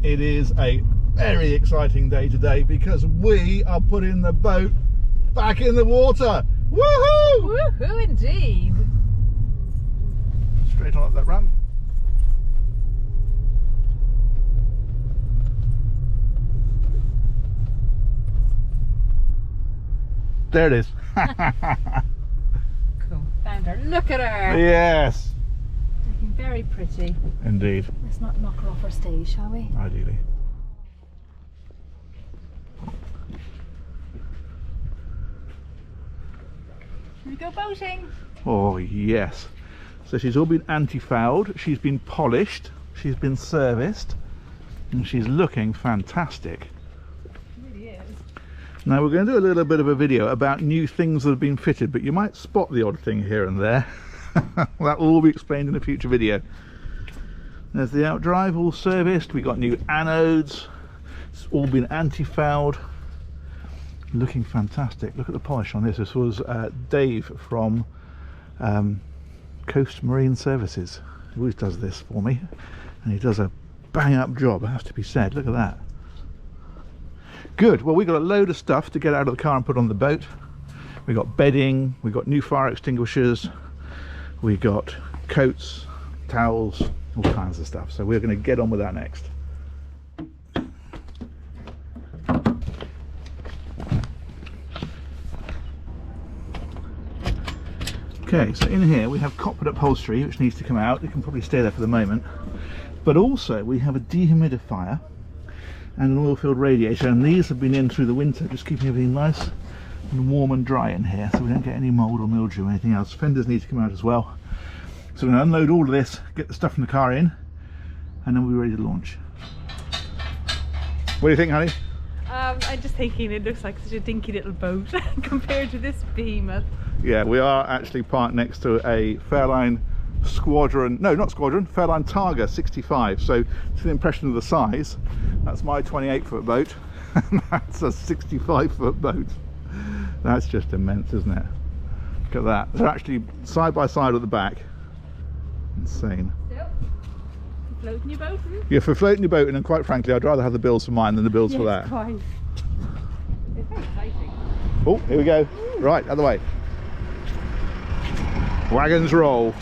It is a very exciting day today because we are putting the boat back in the water. Woohoo! Woohoo indeed! Straight on up that ramp. There it is. Cool. Found her. Look at her! Yes. Looking very pretty. Indeed. Let's not knock her off her stage, shall we? Ideally. Should we go boating? Oh yes. So she's all been anti-fouled, she's been polished, she's been serviced, and she's looking fantastic. Really is. Now we're going to do a little bit of a video about new things that have been fitted, but you might spot the odd thing here and there. That will all be explained in a future video. There's the outdrive all serviced, we got new anodes, it's all been anti-fouled, looking fantastic. Look at the polish on this. This was Dave from Coast Marine Services, who always does this for me, and he does a bang up job, it has to be said. Look at that. Good. Well, we got a load of stuff to get out of the car and put on the boat. We got bedding, we got new fire extinguishers, we got coats, towels, all kinds of stuff. So we're going to get on with that next. Okay, so in here we have coppered upholstery which needs to come out. It can probably stay there for the moment. But also we have a dehumidifier and an oil-filled radiator, and these have been in through the winter, just keeping everything nice and warm and dry in here so we don't get any mould or mildew or anything else. Fenders need to come out as well. So we're going to unload all of this, get the stuff from the car in, and then we'll be ready to launch. What do you think, honey? I'm just thinking it looks like such a dinky little boat compared to this behemoth. Yeah, we are actually parked next to a Fairline Squadron, no not Squadron, Fairline Targa 65, so to the impression of the size, that's my 28-foot boat and that's a 65-foot boat. That's just immense, isn't it? Look at that. They're actually side by side at the back. Insane. Yep. Floating your boat? Yeah, for floating your boat, and quite frankly I'd rather have the bills for mine than the bills for that. Quite. It's very exciting. Oh, here we go. Right, out of the way. Wagons roll.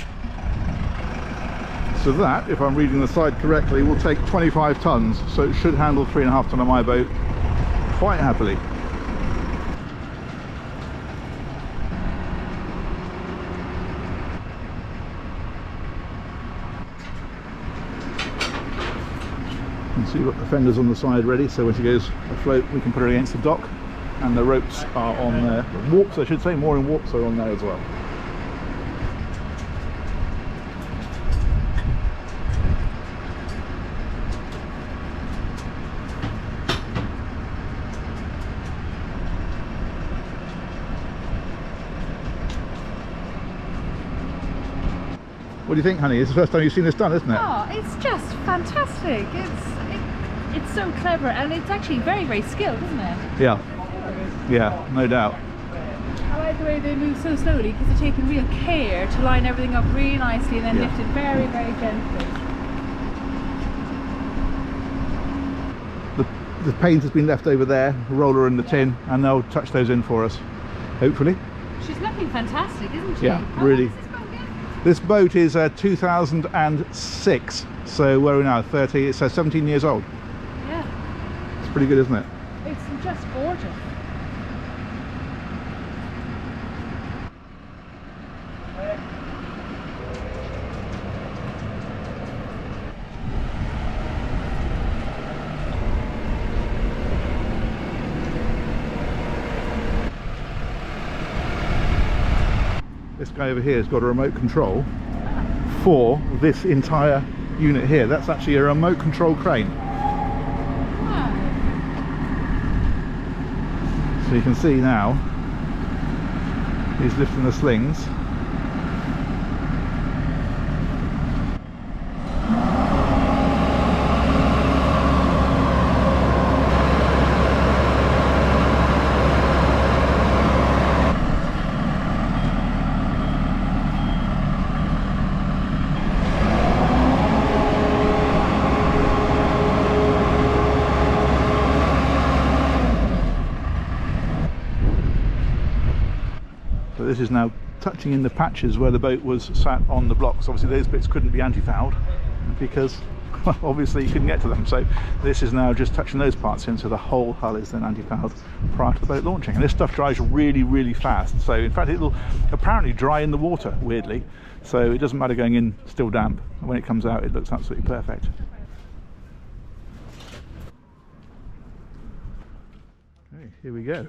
So that, if I'm reading the side correctly, will take 25 tons, so it should handle 3.5 ton on my boat quite happily. And so you've got the fenders on the side ready, so when she goes afloat we can put her against the dock, and the ropes are on there. Warps, I should say, mooring warps are on there as well. What do you think, honey? It's the first time you've seen this done, isn't it? Oh, it's just fantastic. It's so clever, and it's actually very, very skilled, isn't it? Yeah. Yeah, no doubt. I like the way they move so slowly because they're taking real care to line everything up really nicely and then lift it very, very gently. The paint has been left over there, roller and the tin, and they'll touch those in for us, hopefully. She's looking fantastic, isn't she? Yeah, really. This boat is 2006, so where are we now? 30, it's 17 years old. Yeah. It's pretty good, isn't it? It's just gorgeous. This guy over here has got a remote control for this entire unit here. That's actually a remote control crane. Wow. So you can see now he's lifting the slings. but this is now touching in the patches where the boat was sat on the blocks. Obviously those bits couldn't be anti-fouled because obviously you couldn't get to them, so this is now just touching those parts in, so the whole hull is then anti-fouled prior to the boat launching. And this stuff dries really, really fast, so in fact it'll apparently dry in the water, weirdly, so it doesn't matter going in still damp. When it comes out it looks absolutely perfect. Okay, here we go.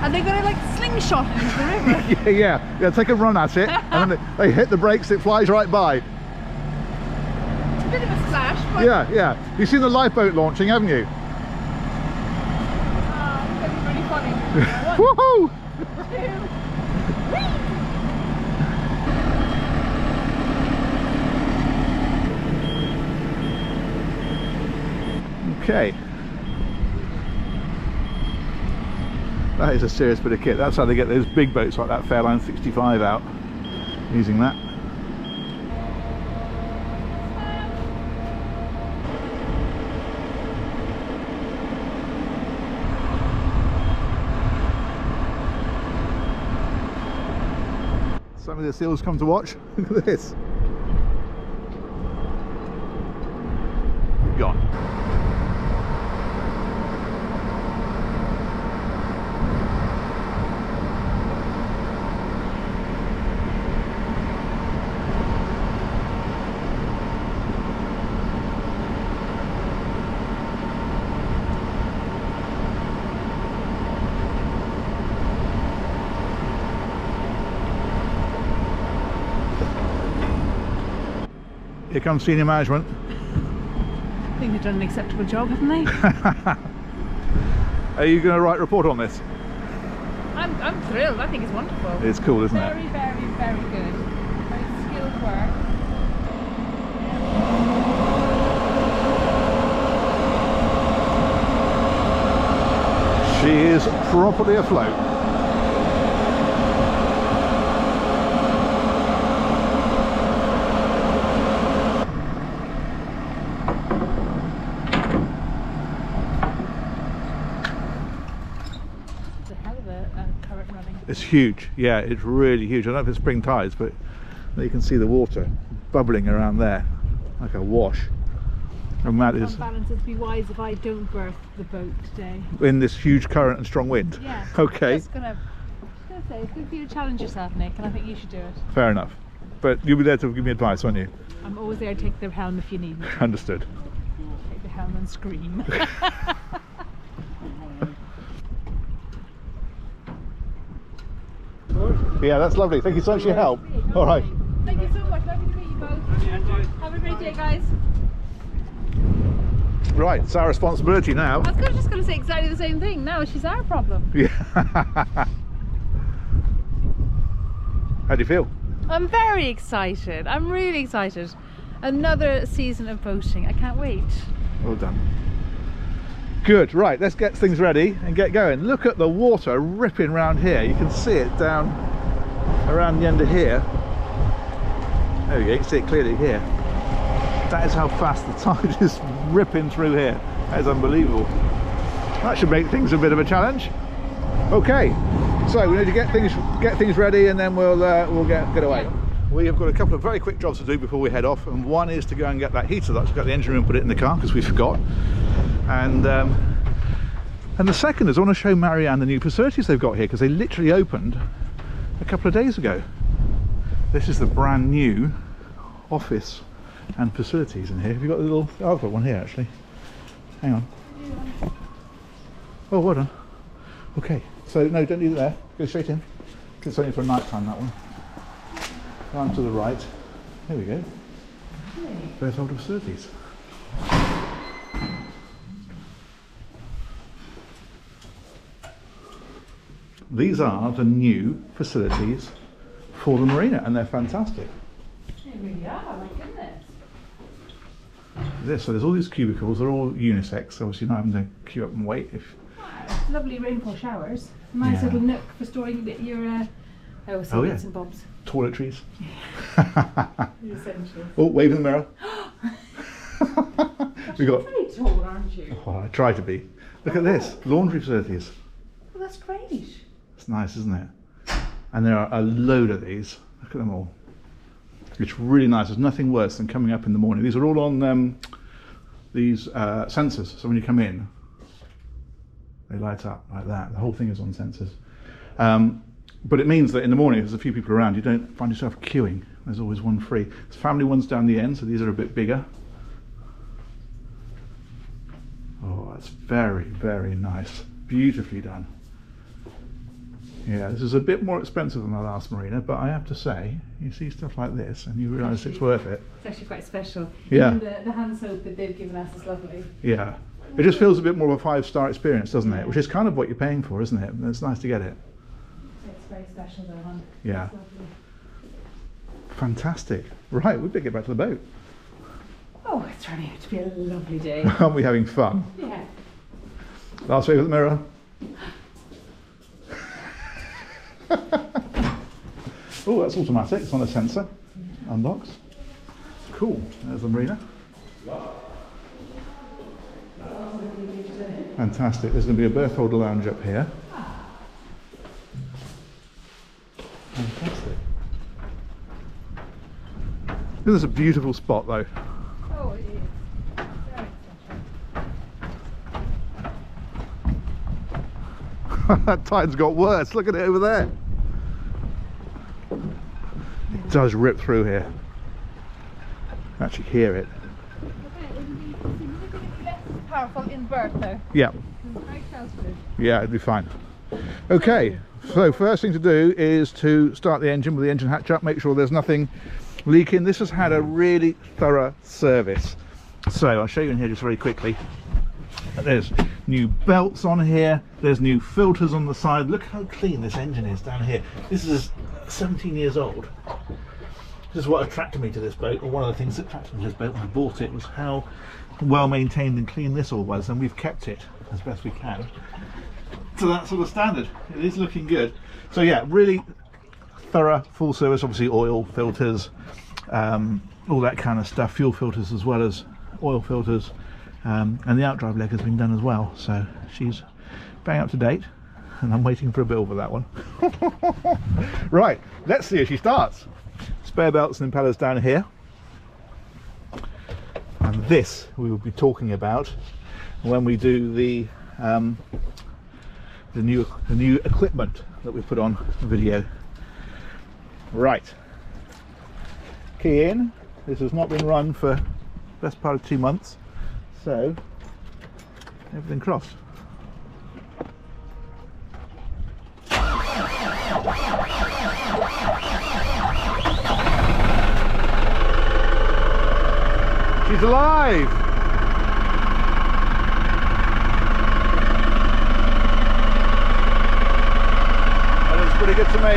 Are they going to like slingshot it into the river? yeah, take a run at it, and then they hit the brakes, it flies right by. It's a bit of a splash, but... Yeah. You've seen the lifeboat launching, haven't you? Oh, it's going to be really funny. Woohoo! 2, 3. Okay. That is a serious bit of kit. That's how they get those big boats like that Fairline 65 out, using that. Some of the seals come to watch. Look at this. Gone. Here comes senior management. I think they've done an acceptable job, haven't they? Are you going to write a report on this? I'm thrilled. I think it's wonderful. It's cool, isn't it? Very, very, very good. Very skilled work. She is properly afloat. It's huge, yeah, it's really huge. I don't know if it's spring tides, but you can see the water bubbling around there like a wash. And that is... On balance, it'd be wise if I don't berth the boat today. In this huge current and strong wind? Yeah. Okay. It's going to say, it's good for you to challenge yourself, Nick, and I think you should do it. Fair enough. But you'll be there to give me advice, won't you? I'm always there to take the helm if you need me. Understood. Take the helm and scream. Yeah, that's lovely. Thank you so much for your help. All right. Thank you so much. Lovely to meet you both. Have a great day, guys. Right, it's our responsibility now. I was just going to say exactly the same thing. Now she's our problem. Yeah. How do you feel? I'm very excited. I'm really excited. Another season of boating. I can't wait. Well done. Good, right, let's get things ready and get going. Look at the water ripping around here. You can see it down around the end of here. There we go, you can see it clearly here. That is how fast the tide is ripping through here. That is unbelievable. That should make things a bit of a challenge. Okay, so we need to get things ready, and then we'll get away. We have got a couple of very quick jobs to do before we head off, and one is to go and get that heater that's got the engine room, put it in the car because we forgot. And the second is I want to show Marianne the new facilities they've got here, because they literally opened a couple of days ago. This is the brand new office and facilities in here. Have you got a little... Oh, I've got one here actually. Hang on. Oh, well done. Okay, so no, don't leave it there. Go straight in. It's only for night time, that one. Round to the right. There we go. Both older facilities. These are the new facilities for the marina, and they're fantastic. They really are, my goodness. So there's all these cubicles, they're all unisex, obviously not having to queue up and wait. Wow, lovely rainfall showers. Nice little nook for storing your I always say bits and bobs. Toiletries. The essentials. Oh, wave in the mirror. We got. You're pretty tall, aren't you? Oh, I try to be. Look at this, laundry facilities. Well, that's great. It's nice, isn't it? And there are a load of these. Look at them all. It's really nice. There's nothing worse than coming up in the morning. These are all on these sensors. So when you come in, they light up like that. The whole thing is on sensors. But it means that in the morning, if there's a few people around, you don't find yourself queuing. There's always one free. There's family ones down the end, so these are a bit bigger. Oh, that's very, very nice. Beautifully done. Yeah, this is a bit more expensive than my last marina, but I have to say, you see stuff like this and you realise it's worth it. It's actually quite special. Yeah. Even the hand soap that they've given us is lovely. Yeah. It just feels a bit more of a 5-star experience, doesn't it? Which is kind of what you're paying for, isn't it? And it's nice to get it. It's very special though, hon. Yeah. Fantastic. Right, we better get back to the boat. Oh, it's turning out to be a lovely day. Aren't we having fun? Yeah. Last wave of the mirror. Oh, that's automatic. It's on a sensor. Unlocks. Cool. There's the marina. Fantastic. There's going to be a berth holder lounge up here. Fantastic. This is a beautiful spot though. Oh, it is. Very That tide's got worse. Look at it over there. It does rip through here. Actually hear it. significantly less powerful in berth though. Yeah. It's very close. Yeah, it'd be fine. Okay, so first thing to do is to start the engine with the engine hatch up, make sure there's nothing leaking. This has had a really thorough service. So I'll show you in here just very quickly. There's new belts on here, there's new filters on the side. Look how clean this engine is down here. This is 17 years old. This is what attracted me to this boat, or one of the things that attracted me to this boat when I bought it, was how well maintained and clean this all was, and we've kept it as best we can to that sort of standard. It is looking good. So yeah, really thorough, full service, obviously oil, filters, all that kind of stuff, fuel filters as well as oil filters, and the outdrive leg has been done as well, so she's bang up to date, and I'm waiting for a bill for that one. Right, let's see if she starts. Spare belts and impellers down here, and this we will be talking about when we do the new equipment that we put on the video. Right, key in. This has not been run for the best part of 2 months, so everything crossed. She's alive! That looks pretty good to me.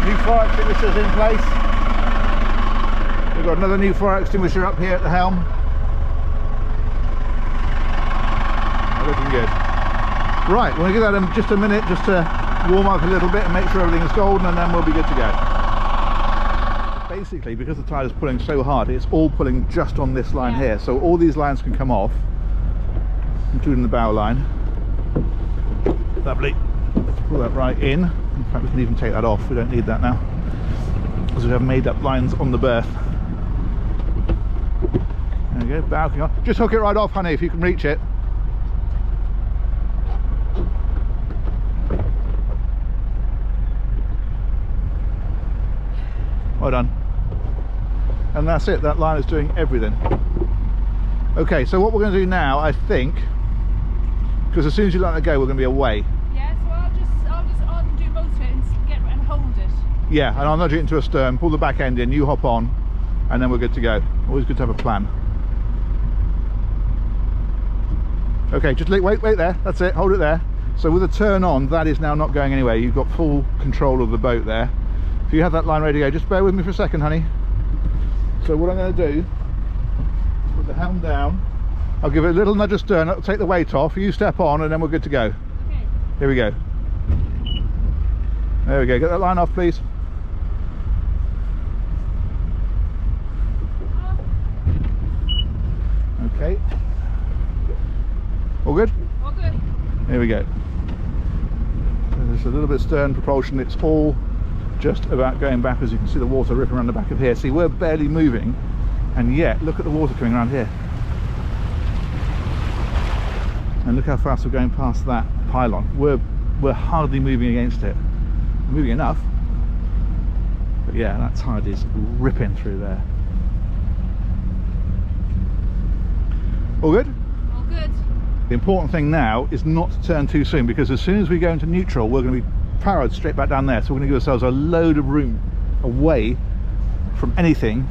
New fire extinguishers in place. We've got another new fire extinguisher up here at the helm. Looking good. Right, we're going to give that just a minute just to warm up a little bit and make sure everything is golden, and then we'll be good to go. Basically, because the tide is pulling so hard, it's all pulling just on this line here, so all these lines can come off, including the bow line. Lovely. Pull that right in. In fact, we can even take that off. We don't need that now because we have made up lines on the berth. There we go, bow can off. Just hook it right off, honey, if you can reach it. Well done. And that's it, that line is doing everything. Okay, so what we're going to do now, I think, because as soon as you let it go, we're going to be away. Yeah, so I'll just undo most of it and hold it. Yeah, and I'll nudge it into a stern, pull the back end in, you hop on, and then we're good to go. Always good to have a plan. Okay, just wait there, that's it, hold it there. So with a turn on, that is now not going anywhere. You've got full control of the boat there. If you have that line ready to go, just bear with me for a second, honey. So what I'm going to do is put the helm down, I'll give it a little nudge astern, that'll take the weight off, you step on and then we're good to go. Okay. Here we go. There we go, get that line off please. Okay. All good? All good. Here we go. There's a little bit of stern propulsion, it's all just about going back. As you can see the water ripping around the back of here. See, we're barely moving and yet look at the water coming around here. And look how fast we're going past that pylon. We're hardly moving against it. We're moving enough. But yeah, that tide is ripping through there. All good? All good. The important thing now is not to turn too soon, because as soon as we go into neutral we're going to be powered straight back down there, so we're going to give ourselves a load of room away from anything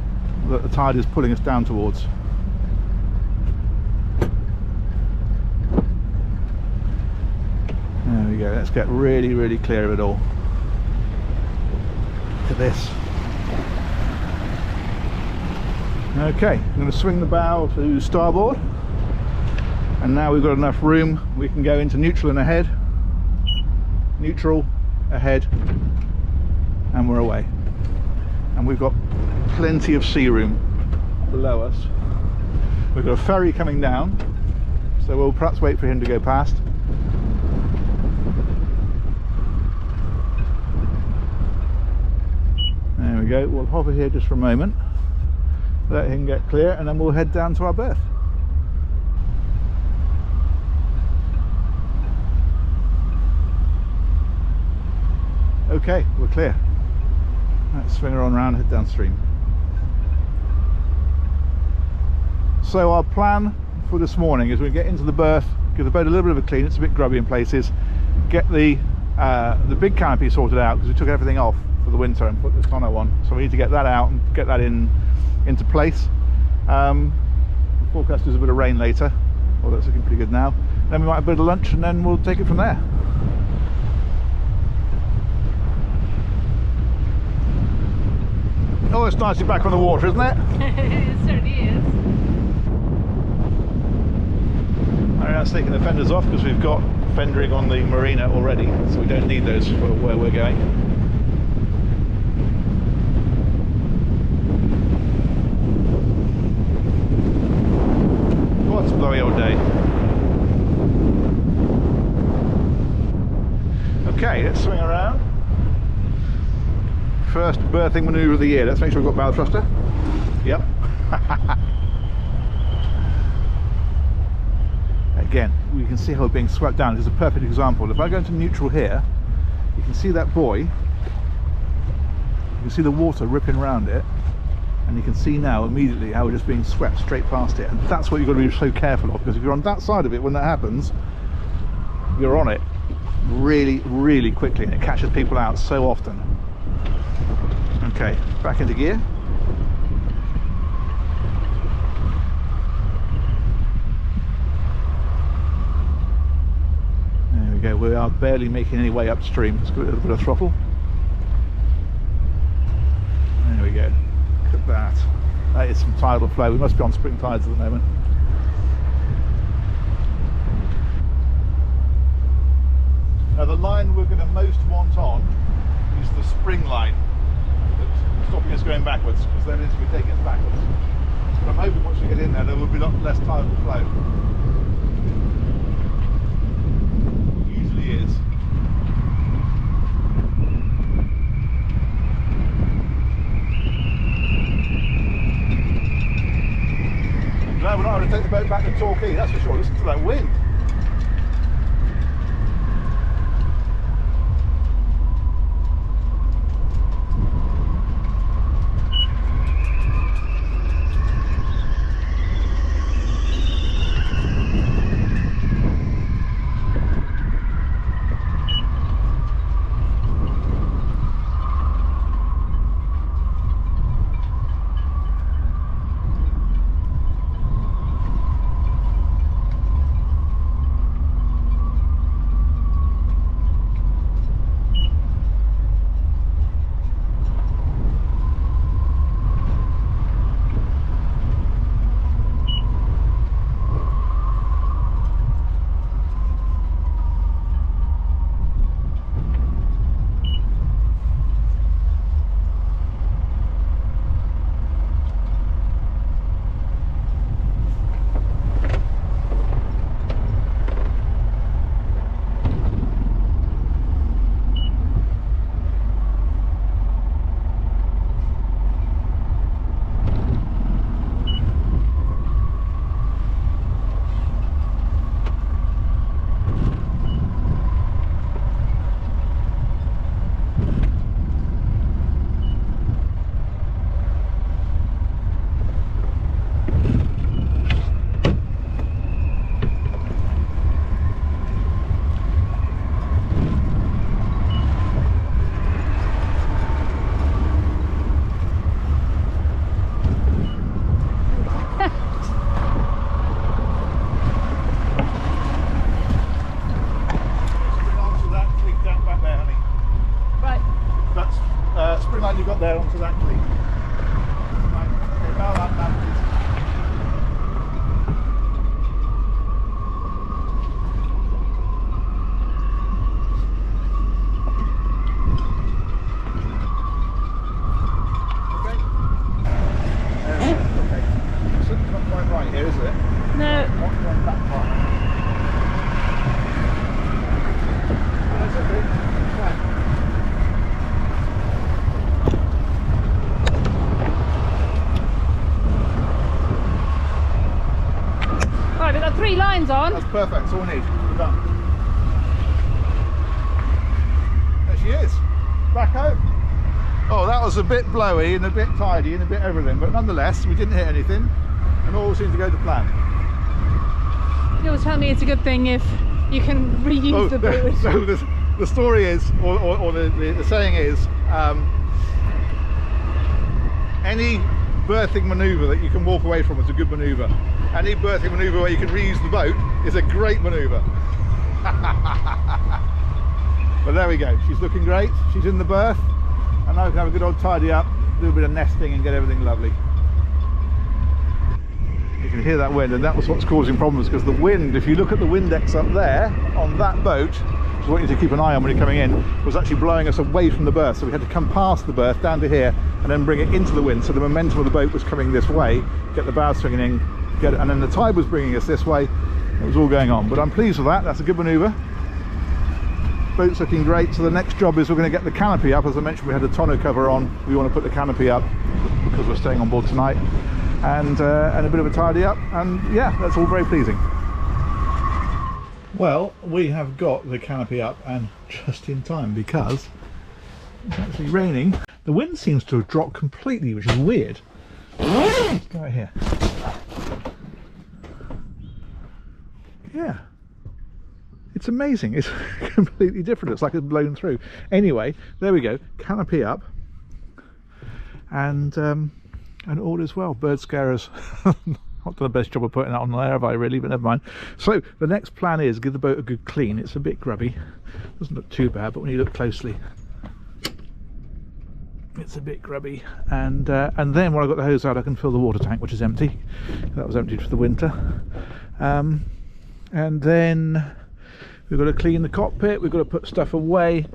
that the tide is pulling us down towards. There we go, let's get really clear of it all. Look at this. Okay, I'm going to swing the bow to starboard, and now we've got enough room we can go into neutral and ahead, neutral, ahead, and we're away. And we've got plenty of sea room below us. We've got a ferry coming down, so we'll perhaps wait for him to go past. There we go, we'll hover here just for a moment, let him get clear, and then we'll head down to our berth. Okay, we're clear. Let's swing her on round, head downstream. So our plan for this morning is we get into the berth, give the boat a little bit of a clean, it's a bit grubby in places, get the big canopy sorted out because we took everything off for the winter and put the tonneau on, so we need to get that out and get that into place. The forecast is a bit of rain later, well that's looking pretty good now. Then we might have a bit of lunch and then we'll take it from there. Oh, it's nice to be back on the water, isn't it? It certainly is. Alright, that's taking the fenders off because we've got fendering on the marina already, so we don't need those for where we're going. What a blowy old day. Okay, let's swing around. First berthing manoeuvre of the year. Let's make sure we've got bow thruster. Yep. Again, we can see how we're being swept down. This is a perfect example. If I go into neutral here, you can see that buoy. You can see the water ripping around it, and you can see now immediately how we're just being swept straight past it. And that's what you've got to be so careful of, because if you're on that side of it when that happens, you're on it really quickly, and it catches people out so often. Okay, back into gear. There we go, we are barely making any way upstream. Let's give it a little bit of throttle. There we go, look at that. That is some tidal flow. We must be on spring tides at the moment. Now the line we're going to most want on is the spring line, stopping us going backwards, because then it's going to take us backwards. But I'm hoping once we get in there, there will be a lot less tidal flow. It usually is. I'm glad we're not going to take the boat back to Torquay, that's for sure. Listen to that wind. line you've got there onto that clean. Right, okay, bow that down, please. Here, is it? No. Not going that far. That's okay. Fine. Right, we've got 3 lines on. That's perfect. That's all we need. We're done. There she is. Back out. Oh, that was a bit blowy and a bit tidy and a bit everything, but nonetheless, we didn't hit anything. And all seems to go to plan. You always tell me it's a good thing if you can reuse the boat. So the story is, or the saying is, any berthing manoeuvre that you can walk away from is a good manoeuvre. Any berthing manoeuvre where you can reuse the boat is a great manoeuvre. But there we go. She's looking great. She's in the berth. And now we can have a good old tidy up, do a bit of nesting and get everything lovely. You can hear that wind, and that was what's causing problems, because the wind, if you look at the Windex up there on that boat, which I want you to keep an eye on when you're coming in, was actually blowing us away from the berth. So we had to come past the berth down to here and then bring it into the wind, so the momentum of the boat was coming this way, get the bow swinging in, get it, and then the tide was bringing us this way. It was all going on, but I'm pleased with that. That's a good manoeuvre. Boat's looking great. So the next job is we're going to get the canopy up. As I mentioned, we had a tonneau cover on. We want to put the canopy up because we're staying on board tonight, and a bit of a tidy up, and yeah, that's all very pleasing. Well, we have got the canopy up, and just in time, because it's actually raining. The wind seems to have dropped completely, which is weird. Let's go right here. Yeah, it's amazing. It's completely different. It's like it's blown through. Anyway, there we go. Canopy up, and all is well. Bird scarers. Not done the best job of putting that on there, have I really? But never mind. So the next plan is give the boat a good clean. It's a bit grubby. Doesn't look too bad, but when you look closely, it's a bit grubby. And then when I got the hose out, I can fill the water tank, which is empty. That was emptied for the winter. And then we've got to clean the cockpit. We've got to put stuff away.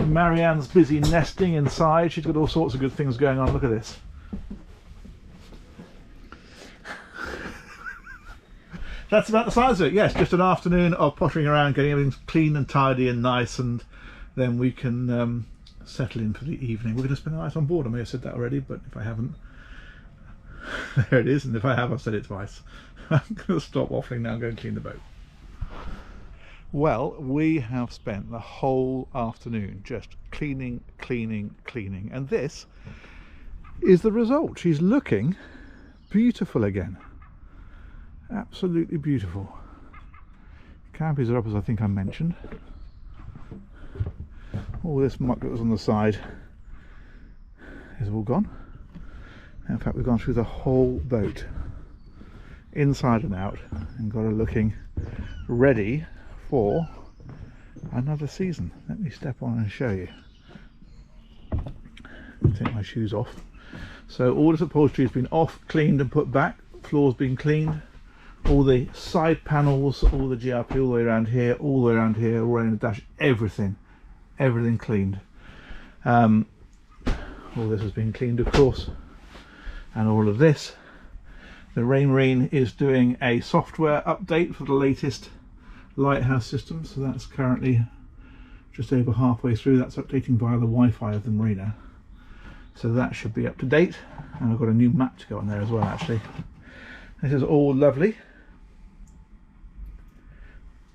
Marianne's busy nesting inside. She's got all sorts of good things going on. Look at this. That's about the size of it. Yes, just an afternoon of pottering around, getting everything clean and tidy and nice, and then we can settle in for the evening. We're going to spend the night on board. I may have said that already, but if I haven't, there it is. And if I have, I've said it twice. I'm going to stop waffling now and go and clean the boat. Well, we have spent the whole afternoon just cleaning, and this is the result. She's looking beautiful again. Absolutely beautiful. Canopies are up, as I think I mentioned. All this muck that was on the side is all gone. In fact, we've gone through the whole boat, inside and out, and got her looking ready for another season. Let me step on and show you. Take my shoes off. So all this upholstery has been off, cleaned and put back. Floor's been cleaned. All the side panels, all the GRP all the way around here, all the way around here, all around the dash, everything cleaned. All this has been cleaned, of course, and all of this. The Rain Marine is doing a software update for the latest lighthouse system, so that's currently just over halfway through. That's updating via the Wi-Fi of the marina, so that should be up to date. And I've got a new map to go on there as well, actually. This is all lovely.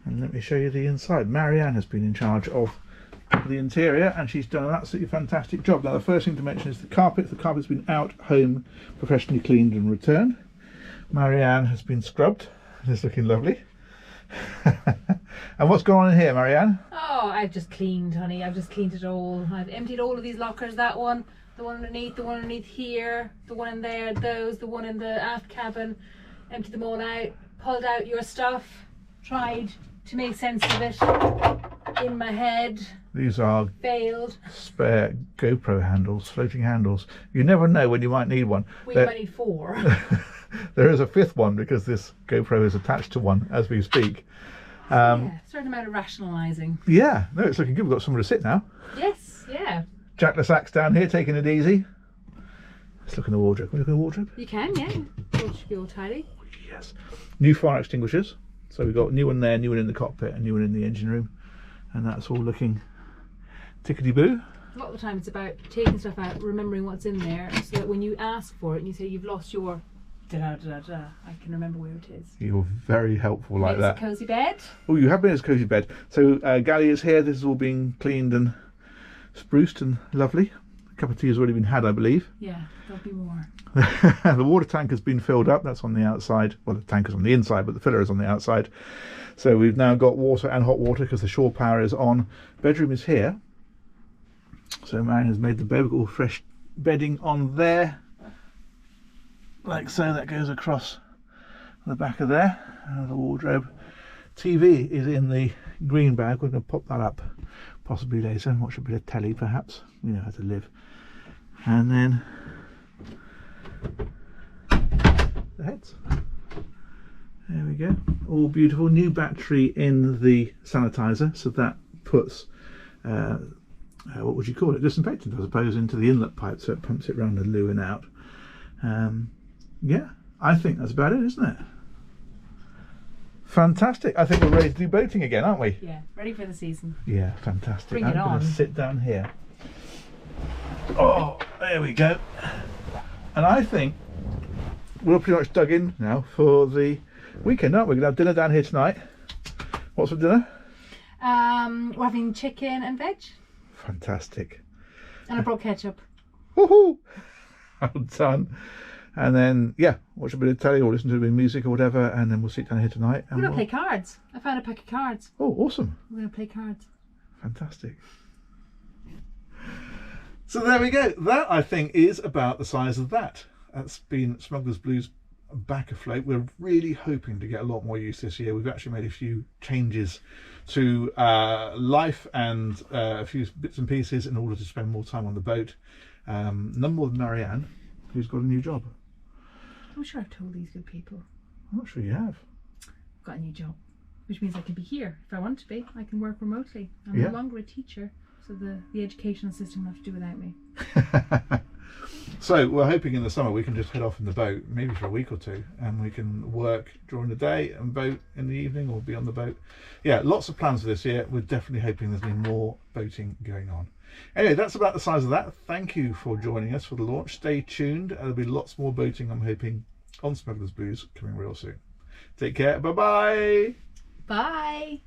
And let me show you the inside. Marianne has been in charge of the interior, and she's done an absolutely fantastic job. Now, the first thing to mention is the carpet. The carpet's been out home, professionally cleaned and returned. Marianne has been scrubbed. It's looking lovely. And what's going on in here, Marianne? Oh, I've just cleaned, honey. I've just cleaned it all. I've emptied all of these lockers. That one, the one underneath here, the one in there, those, the one in the aft cabin. Emptied them all out, pulled out your stuff, tried to make sense of it. in my head. These are Failed. spare GoPro handles, floating handles. You never know when you might need one. We might need 4. There is a 5th one because this GoPro is attached to one as we speak. Yeah, certain amount of rationalising. Yeah, no, it's looking good. We've got somewhere to sit now. Yes, yeah. Jack Lassax down here taking it easy. Let's look in the wardrobe. Can we look in the wardrobe? You can, yeah. It should be all tidy. Yes. New fire extinguishers. So we've got new one there, new one in the cockpit, and new one in the engine room. And that's all looking tickety-boo. A lot of the time it's about taking stuff out, remembering what's in there, so that when you ask for it and you say you've lost your da-da-da-da, I can remember where it is. You're very helpful like that. It's a cosy bed. Oh, you have been in his cosy bed. So galley is here. This is all being cleaned and spruced and lovely. A cup of tea has already been had, I believe. Yeah, there'll be more. The water tank has been filled up. That's on the outside. Well, the tank is on the inside, but the filler is on the outside. So we've now got water and hot water because the shore power is on. Bedroom is here. So Marion has made the bed. We've got all fresh bedding on there. Like so, that goes across the back of there. The wardrobe. TV is in the green bag. We're going to pop that up possibly later and watch a bit of telly perhaps. We know how to live. And then the heads. There we go. All beautiful. New battery in the sanitizer, so that puts what would you call it? Disinfectant, I suppose, into the inlet pipe, so it pumps it round the loo and out. Yeah, I think that's about it, isn't it? Fantastic. I think we're ready to do boating again, aren't we? Yeah, ready for the season. Yeah, fantastic. Bring I'm it going on. to sit down here. Oh, there we go. And I think we're pretty much dug in now for the weekend, aren't we? We're going to have dinner down here tonight. What's for dinner? We're having chicken and veg. Fantastic. And I brought ketchup. Woohoo! Well done. And then, yeah, watch a bit of telly or listen to a bit of music or whatever, and then we'll sit down here tonight. And We're going to play cards. I found a pack of cards. Oh, awesome. We're going to play cards. Fantastic. So there we go. That, I think, is about the size of that. That's been Smuggler's Blues back afloat. We're really hoping to get a lot more use this year. We've actually made a few changes to life and a few bits and pieces in order to spend more time on the boat. None more than Marianne, who's got a new job. I'm sure I've told these good people. I'm not sure you have. I've got a new job, which means I can be here if I want to be. I can work remotely. I'm Yeah. no longer a teacher, so the educational system will have to do without me. So we're hoping in the summer we can just head off in the boat, maybe for a week or two, and we can work during the day and boat in the evening or be on the boat. Yeah, lots of plans for this year. We're definitely hoping there's been more boating going on. Anyway, that's about the size of that. Thank you for joining us for the launch. Stay tuned. There'll be lots more boating, I'm hoping, on Smuggler's Blues coming real soon. Take care. Bye-bye. Bye.